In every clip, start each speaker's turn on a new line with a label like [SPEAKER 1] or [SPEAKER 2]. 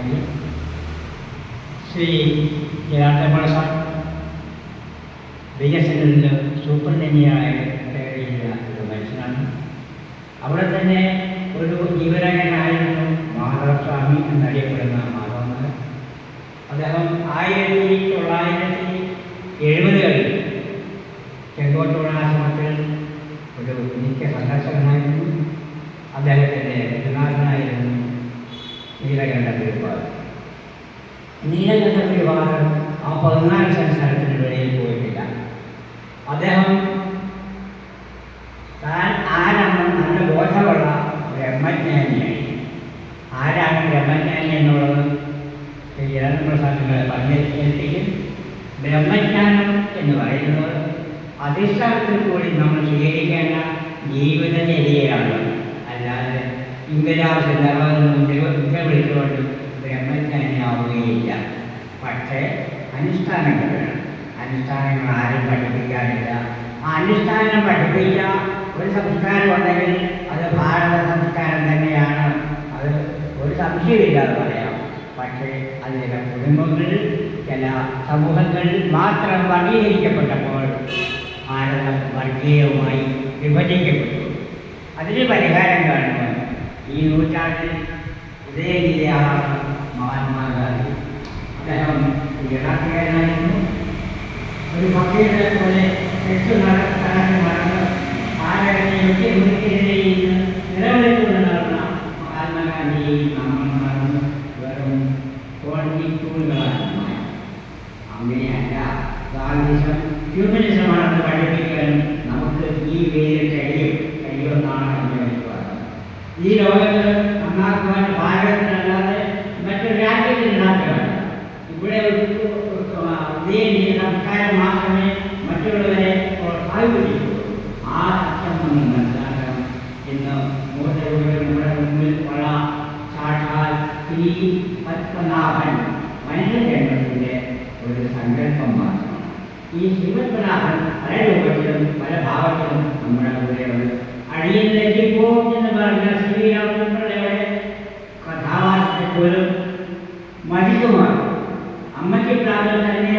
[SPEAKER 1] കാര്യം. Shri Janardana sir BSNL സൂപ്രണ്ടൻ്റായി retire ചെയ്ത ഒരു മനുഷ്യനാണ്. അവിടെ തന്നെ ഒരു ജീവനായകനായിരുന്നു മാധവസ്വാമി എന്നറിയപ്പെടുന്ന മാധവൻ. അദ്ദേഹം 1970-കളിൽ ചെങ്കോട്ടൂർ ആശ്രമത്തിൽ ഒരു നിത്യ സന്ദർശകനായിരുന്നു. അദ്ദേഹത്തിൻ്റെ ഗുരുനാഥനായിരുന്നു നീലകണ്ഠ ഗുരുപാദ്. നീലകണ്ഠ ഗുരുപാദ് ആ 14 സംസ്ഥാനത്തിന് വെളിയിൽ പോയിട്ടില്ല. അദ്ദേഹം താൻ ആരാണ് നല്ല ബോധമുള്ള ബ്രഹ്മജ്ഞാനിയായി. ആരാണ് ബ്രഹ്മജ്ഞാനി എന്നുള്ളത് ജനാർദ്ദനപ്രസാദിനെ പറഞ്ഞേൽപ്പിക്കും. ബ്രഹ്മജ്ഞാനം എന്ന് പറയുന്നത് അധിഷ്ഠാനത്തിൽ കൂടി നമ്മൾ സ്വീകരിക്കേണ്ട ജീവിതചര്യയാണ്. അല്ലാതെ ഇംഗരാവശ്യം വിളിച്ചുകൊണ്ട് ബ്രഹ്മജ്ഞാനിയാവുകയില്ല. പക്ഷേ അനുഷ്ഠാനങ്ങൾ വേണം. അനുഷ്ഠാനങ്ങൾ ആരും പഠിപ്പിക്കാനില്ല. ആ അനുഷ്ഠാനം പഠിപ്പിച്ച ഒരു സംസ്കാരം ഉണ്ടെങ്കിൽ അത് ഭാരത സംസ്കാരം തന്നെയാണ്. അത് ഒരു സംശയമില്ലാതെ പറയാം. പക്ഷേ അത് ചില കുടുംബങ്ങളിൽ ചില സമൂഹങ്ങളിൽ മാത്രം വർഗീകരിക്കപ്പെട്ടപ്പോൾ ഭാരതം വർഗീയവുമായി വിഭജിക്കപ്പെട്ടു. അതിന് പരിഹാരം കാണുവാൻ ഈ നൂറ്റാണ്ടിൽ ഉദയഗീതയാണ് മഹാത്മാഗാന്ധി. അദ്ദേഹം ഗുജറാത്തുകാരനായിരുന്നു. ഒരു ഭക്തിയുടെ പോലെ തെറ്റു നടത്താനും നടന്ന് ഭാരതത്തെ മുൻകരുതലിൽ നിലവിളിച്ചുകൊണ്ട് നടന്ന മഹാത്മാഗാന്ധിയെ നമ്മൾ നടന്ന് വെറും തോൽവിക്കൂടുകളാണ്. അങ്ങനെയല്ല, ഗാന്ധിസം ഹ്യൂമനിസമാണെന്ന് പഠിപ്പിക്കാൻ നമുക്ക് ഈ വേദിയിൽ കഴിയുമെന്നാണ് എൻ്റെ അഭിപ്രായം. ഈ ലോകത്ത് നന്നാക്കുവാൻ ഭാരതത്തിനല്ലാതെ മറ്റൊരു രാജ്യത്തിനുണ്ടാക്കുകയാണ്. ഇവിടെ ഉദയഗീത സംസ്കാരം മാത്രമേ മറ്റുള്ളവരെ പ്രോത്സാഹിപ്പിക്കൂ. ആ സത്യം നമ്മൾ മനസ്സിലാക്കണം. ഇന്ന് നമ്മുടെ മുമ്പിൽ ഉള്ള സാക്ഷാൽ ശ്രീ പത്മനാഭൻ മനുഷ്യജന്മത്തിൻ്റെ ഒരു സങ്കല്പം മാത്രമാണ്. ഈ ശ്രീപത്മനാഭൻ പല രൂപത്തിലും പല ഭാവത്തിലും നമ്മുടെ കൂടെയുണ്ട്. അടിയിലെത്തിപ്പോ എന്ന് പറഞ്ഞ ശ്രീരാമപിള്ളയുടെ കഥാപാത്രത്തെ പോലും മരിക്കുമാണ്. അമ്മയ്ക്ക് പ്രാന്തം തന്നെ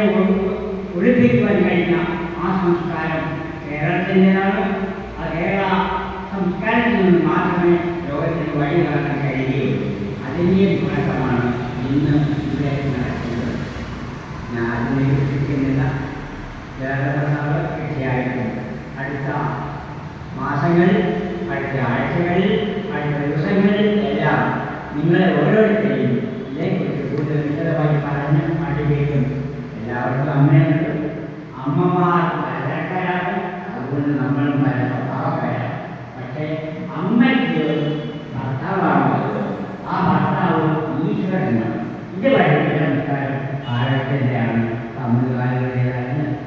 [SPEAKER 1] ഒളിപ്പിക്കുവാൻ കഴിഞ്ഞ ആ സംസ്കാരം കേരളത്തിൻ്റെതാണ്. ആ കേരള സംസ്കാരത്തിൽ നിന്ന് മാത്രമേ ലോകത്തിന് വഴി നടക്കാൻ കഴിയുകയുള്ളൂ. അതിൻ്റെ മാറ്റമാണ് ഇന്ന് ഇവിടെ നടക്കുന്നത്. ഞാൻ അതിനെ വിശ്വസിക്കുന്നില്ല. ജനാർദ്ദന തീർച്ചയായിട്ടും അടുത്ത മാസങ്ങളിൽ, അടുത്ത ആഴ്ചകളിൽ, അടുത്ത ദിവസങ്ങളിൽ എല്ലാം നിങ്ങളെ ഓരോരുത്തരെയും ഇതേക്കുറിച്ച് കൂടുതൽ വിശദമായി പറഞ്ഞ് പഠിപ്പിക്കും. എല്ലാവർക്കും അമ്മയുണ്ട്. അമ്മമാർ പലതരക്കാരാണ്. അതുകൊണ്ട് നമ്മളും പല സ്വഭാവക്കാരാണ്. പക്ഷേ അമ്മയ്ക്ക് ഭർത്താവാണുള്ളത്. ആ ഭർത്താവ് ഈശ്വരനാണ്. ഇത് പഠിപ്പിച്ച സംസ്കാരം ഭാരതത്തിൻ്റെയാണ്. തമിഴ്കാലം